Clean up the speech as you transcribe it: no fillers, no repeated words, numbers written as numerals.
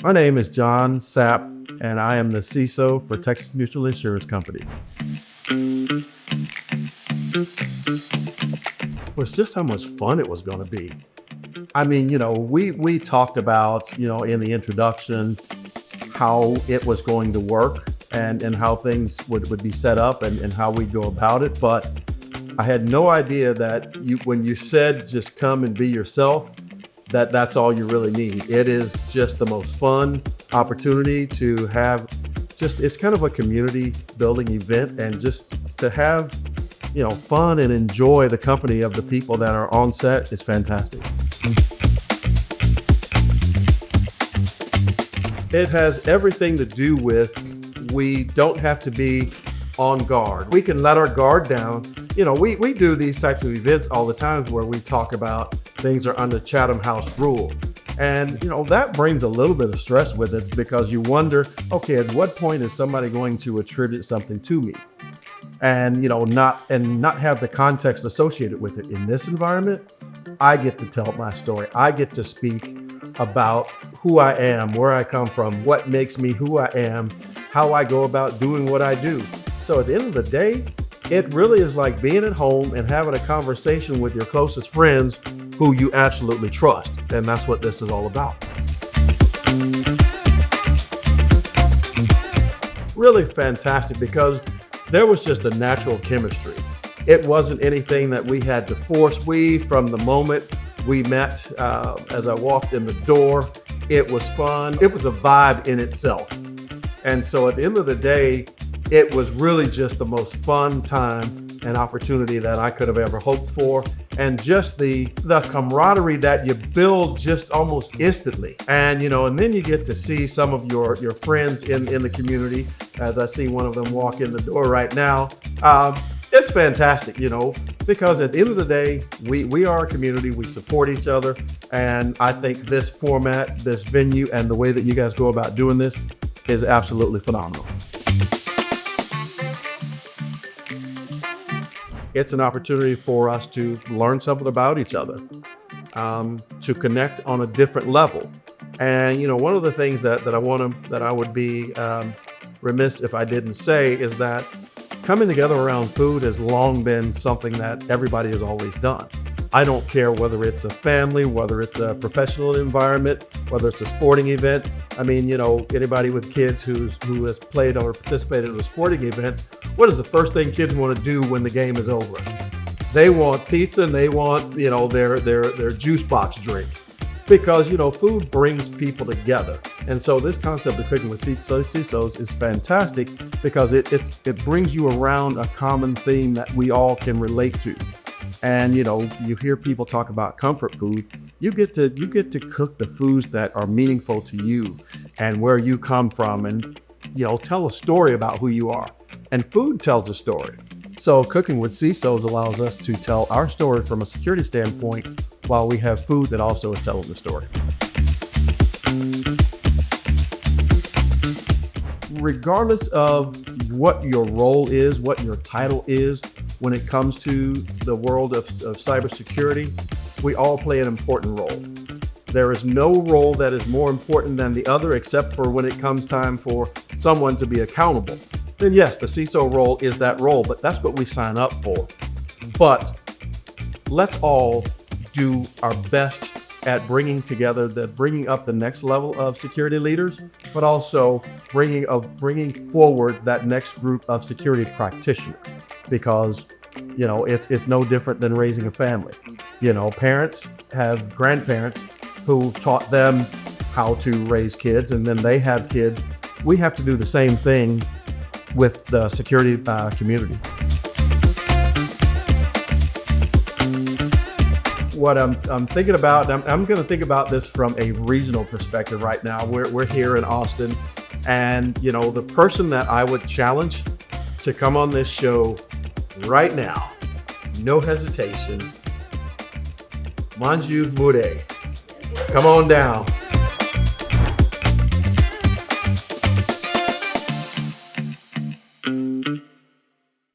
My name is John Sapp, and I am the CISO for Texas Mutual Insurance Company. Was just how much fun it was going to be. I mean, we talked about, in the introduction, how it was going to work and how things would be set up and how we go about it. But I had no idea that when you said just come and be yourself, that's all you really need. It is just the most fun opportunity to have it's kind of a community building event, and just to have, fun and enjoy the company of the people that are on set is fantastic. It has everything to do with, we don't have to be on guard. We can let our guard down. We do these types of events all the time where we talk about things are under Chatham House rule. And, that brings a little bit of stress with it, because you wonder, okay, at what point is somebody going to attribute something to me? And, not have the context associated with it. In this environment, I get to tell my story. I get to speak about who I am, where I come from, what makes me who I am, how I go about doing what I do. So at the end of the day, it really is like being at home and having a conversation with your closest friends who you absolutely trust. And that's what this is all about. Really fantastic, because there was just a natural chemistry. It wasn't anything that we had to force. From the moment we met, as I walked in the door, it was fun. It was a vibe in itself. And so at the end of the day, it was really just the most fun time and opportunity that I could have ever hoped for. And just the camaraderie that you build just almost instantly. And, and then you get to see some of your friends in the community, as I see one of them walk in the door right now. It's fantastic, because at the end of the day, we are a community, we support each other. And I think this format, this venue, and the way that you guys go about doing this is absolutely phenomenal. It's an opportunity for us to learn something about each other, to connect on a different level. And, one of the things that I would be remiss if I didn't say is that coming together around food has long been something that everybody has always done. I don't care whether it's a family, whether it's a professional environment, whether it's a sporting event. I mean, anybody with kids who has played or participated in sporting events, what is the first thing kids want to do when the game is over? They want pizza, and they want, their juice box drink. Because, food brings people together. And so this concept of cooking with CISOs is fantastic, because it brings you around a common theme that we all can relate to. And, you hear people talk about comfort food. You get to cook the foods that are meaningful to you and where you come from, and, tell a story about who you are. And food tells a story. So cooking with CISOs allows us to tell our story from a security standpoint, while we have food that also is telling the story. Regardless of what your role is, what your title is, when it comes to the world of cybersecurity, we all play an important role. There is no role that is more important than the other, except for when it comes time for someone to be accountable. Then yes, the CISO role is that role, but that's what we sign up for. But let's all do our best at bringing up the next level of security leaders, but also bringing forward that next group of security practitioners, because it's no different than raising a family. Parents have grandparents who taught them how to raise kids, and then they have kids. We have to do the same thing with the security community. What I'm thinking about, I'm going to think about this from a regional perspective right now. We're here in Austin, and the person that I would challenge to come on this show right now, no hesitation, Manju Mure. Come on down.